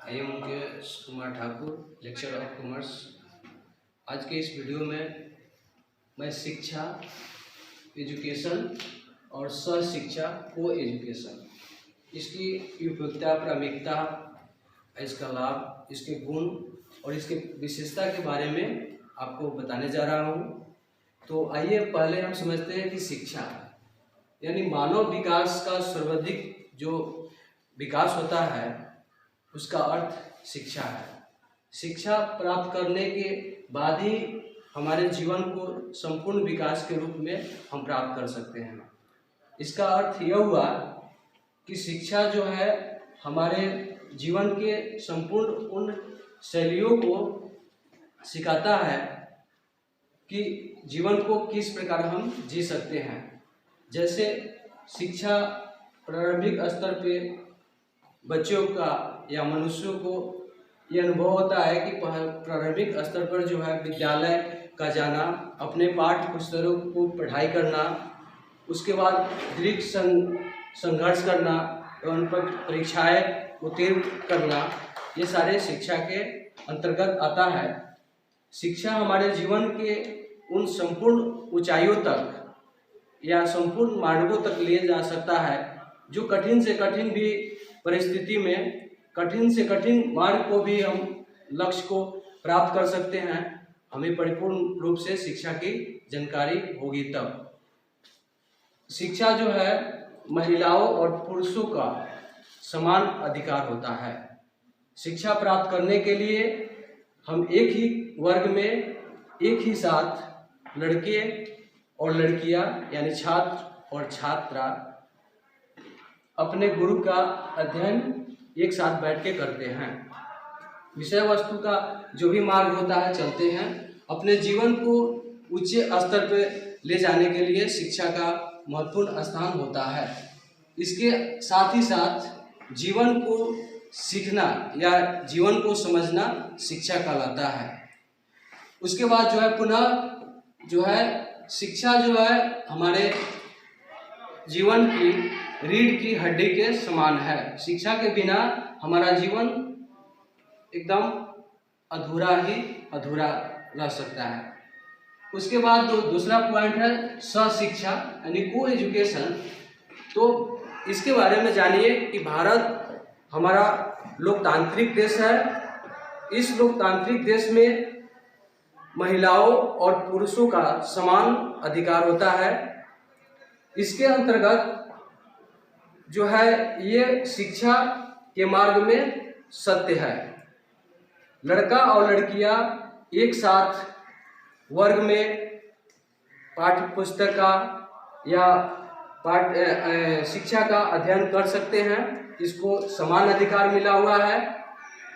I am Mukesh Kumar Thakur, lecturer of commerce. आज के इस वीडियो में मैं शिक्षा, एजुकेशन और सह शिक्षा को एजुकेशन, इसकी उपयोगिता, प्राथमिकता, इसका लाभ, इसके गुण और इसके विशेषता के बारे में आपको बताने जा रहा हूँ। तो आइए पहले हम समझते हैं कि शिक्षा यानी मानव विकास का सर्वाधिक जो विकास होता है उसका अर्थ शिक्षा है। शिक्षा प्राप्त करने के बाद ही हमारे जीवन को संपूर्ण विकास के रूप में हम प्राप्त कर सकते हैं। इसका अर्थ यह हुआ कि शिक्षा जो है हमारे जीवन के संपूर्ण उन शैलियों को सिखाता है कि जीवन को किस प्रकार हम जी सकते हैं। जैसे शिक्षा प्रारंभिक स्तर पे बच्चों का या मनुष्यों को ये अनुभव होता है कि प्रारंभिक स्तर पर जो है विद्यालय का जाना, अपने पाठ्य पुस्तकों को पढ़ाई करना, उसके बाद दृढ़ संघर्ष करना और उन पर परीक्षाएं उत्तीर्ण करना, ये सारे शिक्षा के अंतर्गत आता है। शिक्षा हमारे जीवन के उन संपूर्ण ऊंचाइयों तक या संपूर्ण मार्गों तक ले जा सकता है जो कठिन से कठिन भी परिस्थिति में, कठिन से कठिन मार्ग को भी हम लक्ष्य को प्राप्त कर सकते हैं। हमें परिपूर्ण रूप से शिक्षा की जानकारी होगी तब। शिक्षा जो है महिलाओं और पुरुषों का समान अधिकार होता है। शिक्षा प्राप्त करने के लिए हम एक ही वर्ग में एक ही साथ लड़के और लड़कियां यानी छात्र और छात्रा अपने गुरु का अध्ययन एक साथ बैठ के करते हैं। विषय वस्तु का जो भी मार्ग होता है चलते हैं। अपने जीवन को ऊंचे स्तर पर ले जाने के लिए शिक्षा का महत्वपूर्ण स्थान होता है। इसके साथ ही साथ जीवन को सीखना या जीवन को समझना शिक्षा कहलाता है। उसके बाद जो है पुनः जो है शिक्षा जो है हमारे जीवन की रीढ़ की हड्डी के समान है। शिक्षा के बिना हमारा जीवन एकदम अधूरा ही अधूरा रह सकता है। उसके बाद दूसरा पॉइंट है सह शिक्षा यानी को एजुकेशन। तो इसके बारे में जानिए कि भारत हमारा लोकतांत्रिक देश है। इस लोकतांत्रिक देश में महिलाओं और पुरुषों का समान अधिकार होता है। इसके अंतर्गत जो है ये शिक्षा के मार्ग में सत्य है। लड़का और लड़कियां एक साथ वर्ग में पाठ्य पुस्तक का या शिक्षा का अध्ययन कर सकते हैं। इसको समान अधिकार मिला हुआ है।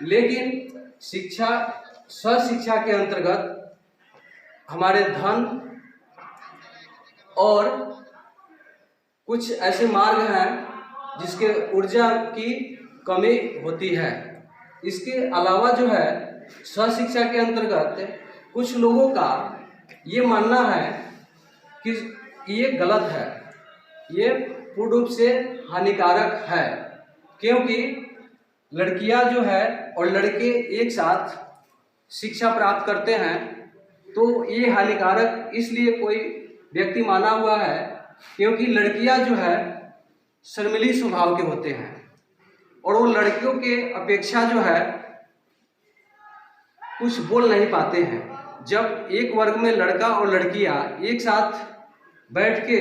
लेकिन शिक्षा सह शिक्षा के अंतर्गत हमारे धन और कुछ ऐसे मार्ग हैं जिसके ऊर्जा की कमी होती है। इसके अलावा जो है सह शिक्षा के अंतर्गत कुछ लोगों का ये मानना है कि ये गलत है, ये पूर्ण रूप से हानिकारक है, क्योंकि लड़कियां जो है और लड़के एक साथ शिक्षा प्राप्त करते हैं। तो ये हानिकारक इसलिए कोई व्यक्ति माना हुआ है क्योंकि लड़कियां जो है शर्मीली स्वभाव के होते हैं और वो लड़कियों के अपेक्षा जो है कुछ बोल नहीं पाते हैं। जब एक वर्ग में लड़का और लड़कियां एक साथ बैठ के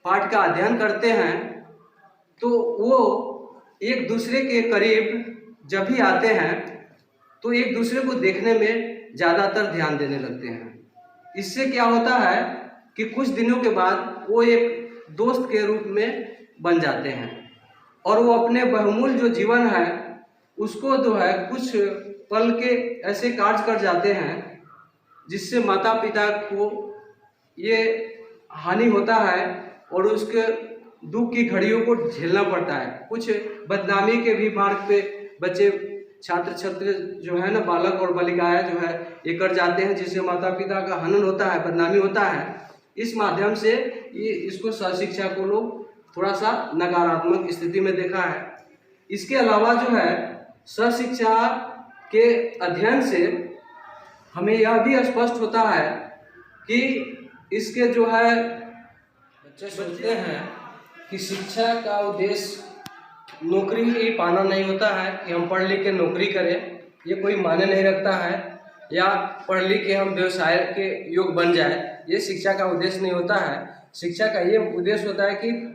पाठ का अध्ययन करते हैं तो वो एक दूसरे के करीब जब भी आते हैं तो एक दूसरे को देखने में ज़्यादातर ध्यान देने लगते हैं। इससे क्या होता है कि कुछ दिनों के बाद वो एक दोस्त के रूप में बन जाते हैं और वो अपने बहुमूल्य जो जीवन है उसको जो है कुछ पल के ऐसे कार्य कर जाते हैं जिससे माता पिता को ये हानि होता है और उसके दुख की घड़ियों को झेलना पड़ता है। कुछ बदनामी के भी मार्ग पे बच्चे छात्र छात्र जो है ना, बालक और बालिकाएं जो है ये कर जाते हैं, जिससे माता पिता का हनन होता है, बदनामी होता है। इस माध्यम से ये इसको सह शिक्षा को लोग थोड़ा सा नकारात्मक स्थिति में देखा है। इसके अलावा जो है सहशिक्षा के अध्ययन से हमें यह भी स्पष्ट होता है कि इसके जो है बच्चे सोचते हैं कि शिक्षा का उद्देश्य नौकरी ही पाना नहीं होता है कि हम पढ़ लिख के नौकरी करें, ये कोई मायने नहीं रखता है, या पढ़ लिख के हम व्यवसाय के योग बन जाए, ये शिक्षा का उद्देश्य नहीं होता है। शिक्षा का ये उद्देश्य होता है कि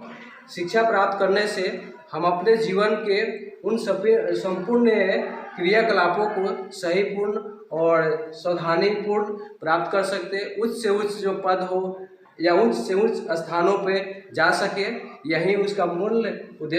शिक्षा प्राप्त करने से हम अपने जीवन के उन संपूर्ण क्रियाकलापों को सही पूर्ण और सावधानीपूर्ण प्राप्त कर सके, उच्च से उच्च जो पद हो या उच्च से उच्च स्थानों पे जा सके, यही उसका मूल उद्देश्य